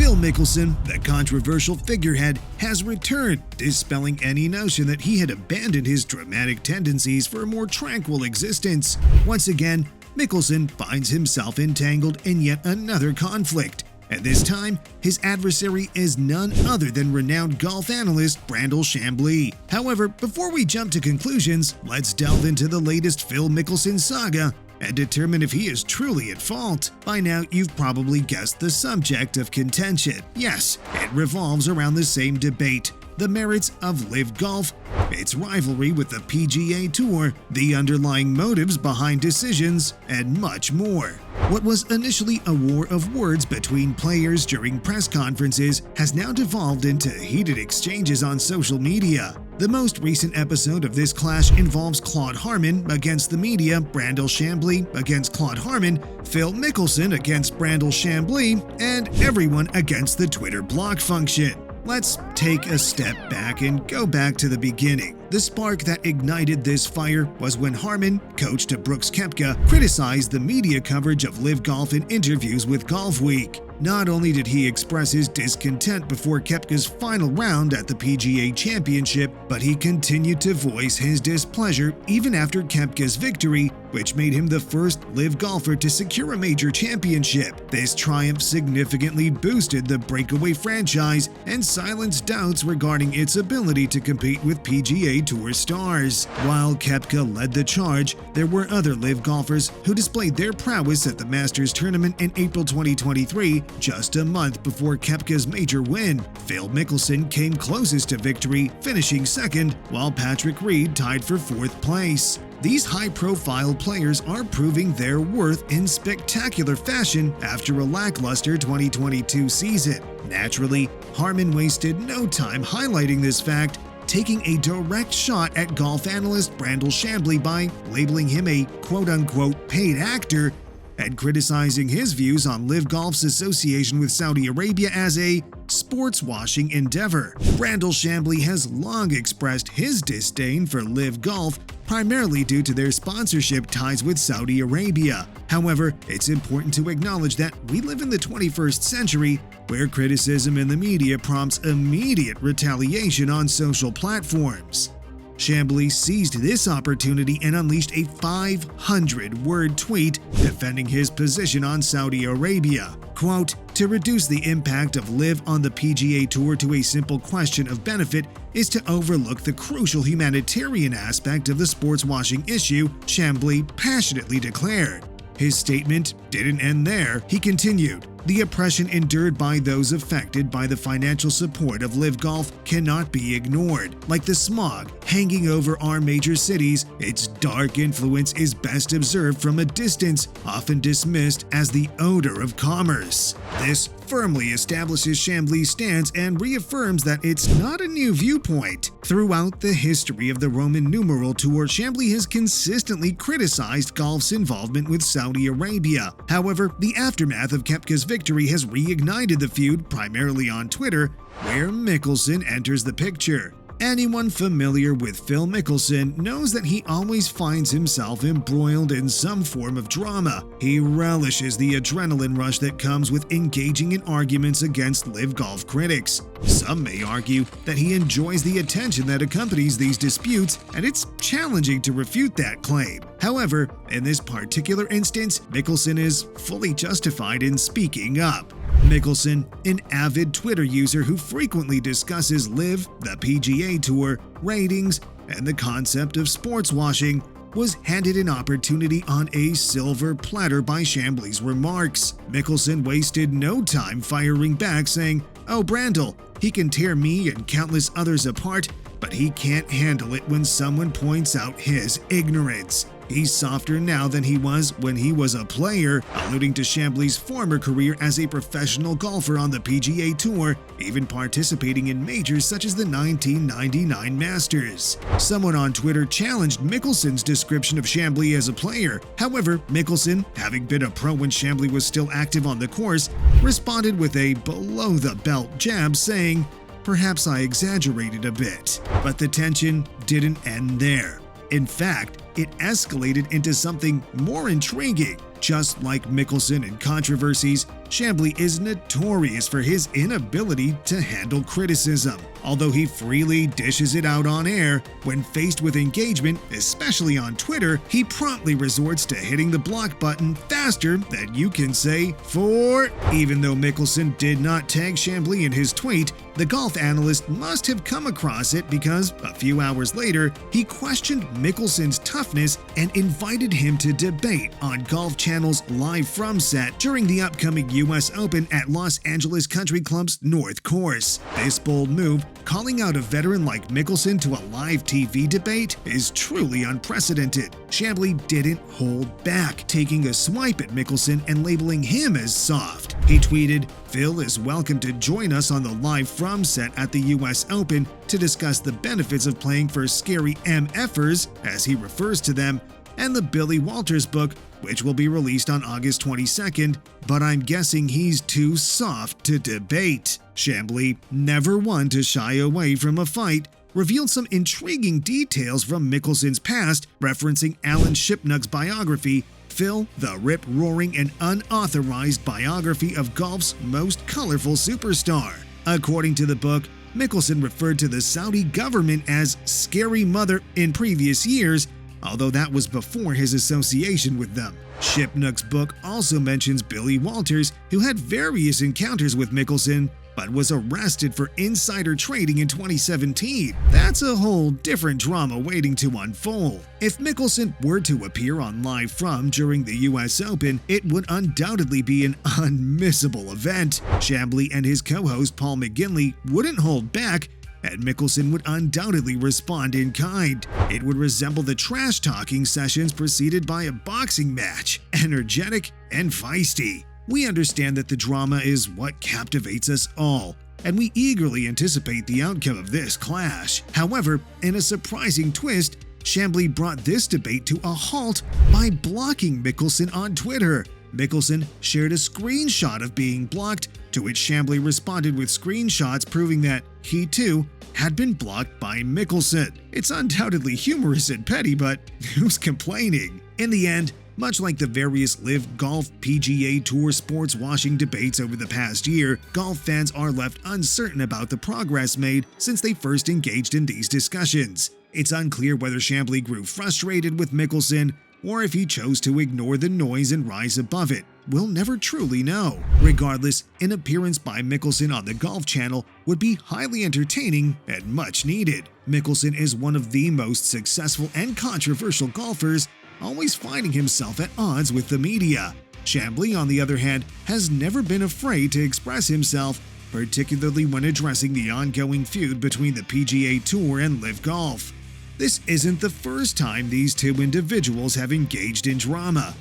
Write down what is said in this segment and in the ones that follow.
Phil Mickelson, the controversial figurehead, has returned, dispelling any notion that he had abandoned his dramatic tendencies for a more tranquil existence. Once again, Mickelson finds himself entangled in yet another conflict, and this time, his adversary is none other than renowned golf analyst Brandel Chamblee. However, before we jump to conclusions, let's delve into the latest Phil Mickelson saga and determine if he is truly at fault. By now, you've probably guessed the subject of contention. Yes, it revolves around the same debate: the merits of LIV Golf, its rivalry with the PGA Tour, the underlying motives behind decisions, and much more. What was initially a war of words between players during press conferences has now devolved into heated exchanges on social media. The most recent episode of this clash involves Claude Harmon against the media, Brandel Chamblee against Claude Harmon, Phil Mickelson against Brandel Chamblee, and everyone against the Twitter block function. Let's take a step back and go back to the beginning. The spark that ignited this fire was when Harmon, coach to Brooks Koepka, criticized the media coverage of LIV Golf in interviews with Golf Week. Not only did he express his discontent before Koepka's final round at the PGA Championship, but he continued to voice his displeasure even after Koepka's victory, which made him the first LIV golfer to secure a major championship. This triumph significantly boosted the breakaway franchise and silenced doubts regarding its ability to compete with PGA Tour stars. While Koepka led the charge, there were other LIV golfers who displayed their prowess at the Masters tournament in April 2023, just a month before Koepka's major win. Phil Mickelson came closest to victory, finishing second, while Patrick Reed tied for fourth place. These high-profile players are proving their worth in spectacular fashion after a lackluster 2022 season. Naturally, Harmon wasted no time highlighting this fact, taking a direct shot at golf analyst Brandel Chamblee by labeling him a quote-unquote paid actor and criticizing his views on LIV Golf's association with Saudi Arabia as a sports-washing endeavor. Brandel Chamblee has long expressed his disdain for LIV Golf, primarily due to their sponsorship ties with Saudi Arabia. However, it's important to acknowledge that we live in the 21st century, where criticism in the media prompts immediate retaliation on social platforms. Chamblee seized this opportunity and unleashed a 500-word tweet defending his position on Saudi Arabia. Quote, "To reduce the impact of LIV on the PGA Tour to a simple question of benefit is to overlook the crucial humanitarian aspect of the sports-washing issue," Chamblee passionately declared. His statement didn't end there. He continued, "The oppression endured by those affected by the financial support of LIV Golf cannot be ignored. Like the smog hanging over our major cities, its dark influence is best observed from a distance, often dismissed as the odor of commerce." This firmly establishes Chamblee's stance and reaffirms that it's not a new viewpoint. Throughout the history of the Roman numeral tour, Chamblee has consistently criticized golf's involvement with Saudi Arabia. However, the aftermath of Koepka's victory has reignited the feud, primarily on Twitter, where Mickelson enters the picture. Anyone familiar with Phil Mickelson knows that he always finds himself embroiled in some form of drama. He relishes the adrenaline rush that comes with engaging in arguments against LIV Golf critics. Some may argue that he enjoys the attention that accompanies these disputes, and it's challenging to refute that claim. However, in this particular instance, Mickelson is fully justified in speaking up. Mickelson, an avid Twitter user who frequently discusses LIV, the PGA Tour, ratings, and the concept of sports washing, was handed an opportunity on a silver platter by Chamblee's remarks. Mickelson wasted no time firing back, saying, "Oh, Brandel, he can tear me and countless others apart, but he can't handle it when someone points out his ignorance. He's softer now than he was when he was a player," alluding to Chamblee's former career as a professional golfer on the PGA Tour, even participating in majors such as the 1999 Masters. Someone on Twitter challenged Mickelson's description of Chamblee as a player. However, Mickelson, having been a pro when Chamblee was still active on the course, responded with a below-the-belt jab, saying, "Perhaps I exaggerated a bit." But the tension didn't end there. In fact, it escalated into something more intriguing. Just like Mickelson and controversies, Chamblee is notorious for his inability to handle criticism. Although he freely dishes it out on air, when faced with engagement, especially on Twitter, he promptly resorts to hitting the block button faster than you can say "for." Even though Mickelson did not tag Chamblee in his tweet, the golf analyst must have come across it because a few hours later, he questioned Mickelson's toughness and invited him to debate on Golf Channel's Live From set during the upcoming US Open at Los Angeles Country Club's North Course. This bold move, calling out a veteran like Mickelson to a live TV debate, is truly unprecedented. Chamblee didn't hold back, taking a swipe at Mickelson and labeling him as soft. He tweeted, "Phil is welcome to join us on the Live From set at the US Open to discuss the benefits of playing for scary MFers, as he refers to them, and the Billy Walters book, which will be released on August 22nd, but I'm guessing he's too soft to debate." Chamblee, never one to shy away from a fight, revealed some intriguing details from Mickelson's past, referencing Alan Shipnuck's biography, Phil, the rip-roaring and unauthorized biography of golf's most colorful superstar. According to the book, Mickelson referred to the Saudi government as "scary mother" in previous years, although that was before his association with them. Shipnuck's book also mentions Billy Walters, who had various encounters with Mickelson, but was arrested for insider trading in 2017. That's a whole different drama waiting to unfold. If Mickelson were to appear on Live From during the US Open, it would undoubtedly be an unmissable event. Chamblee and his co-host Paul McGinley wouldn't hold back, and Mickelson would undoubtedly respond in kind. It would resemble the trash-talking sessions preceded by a boxing match, energetic and feisty. We understand that the drama is what captivates us all, and we eagerly anticipate the outcome of this clash. However, in a surprising twist, Chamblee brought this debate to a halt by blocking Mickelson on Twitter. Mickelson shared a screenshot of being blocked, to which Chamblee responded with screenshots proving that he too had been blocked by Mickelson. It's undoubtedly humorous and petty, but who's complaining? In the end, much like the various LIV Golf PGA Tour sports washing debates over the past year, golf fans are left uncertain about the progress made since they first engaged in these discussions. It's unclear whether Chamblee grew frustrated with Mickelson or if he chose to ignore the noise and rise above it. We'll never truly know. Regardless, an appearance by Mickelson on the Golf Channel would be highly entertaining and much needed. Mickelson is one of the most successful and controversial golfers, always finding himself at odds with the media. Chamblee, on the other hand, has never been afraid to express himself, particularly when addressing the ongoing feud between the PGA Tour and LIV Golf. This isn't the first time these two individuals have engaged in drama.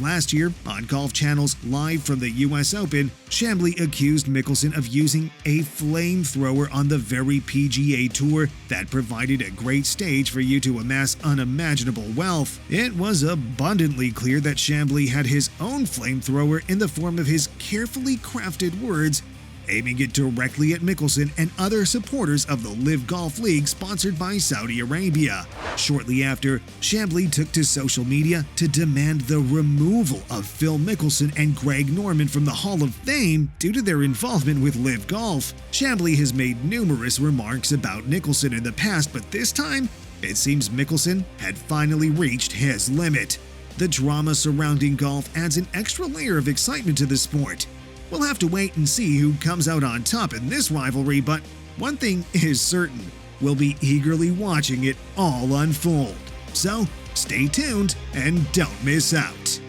Last year, on Golf Channel's Live from the US Open, Chamblee accused Mickelson of using a flamethrower on the very PGA Tour that provided a great stage for you to amass unimaginable wealth. It was abundantly clear that Chamblee had his own flamethrower in the form of his carefully crafted words, aiming it directly at Mickelson and other supporters of the LIV Golf League sponsored by Saudi Arabia. Shortly after, Chamblee took to social media to demand the removal of Phil Mickelson and Greg Norman from the Hall of Fame due to their involvement with LIV Golf. Chamblee has made numerous remarks about Mickelson in the past, but this time, it seems Mickelson had finally reached his limit. The drama surrounding golf adds an extra layer of excitement to the sport. We'll have to wait and see who comes out on top in this rivalry, but one thing is certain, we'll be eagerly watching it all unfold. So, stay tuned and don't miss out.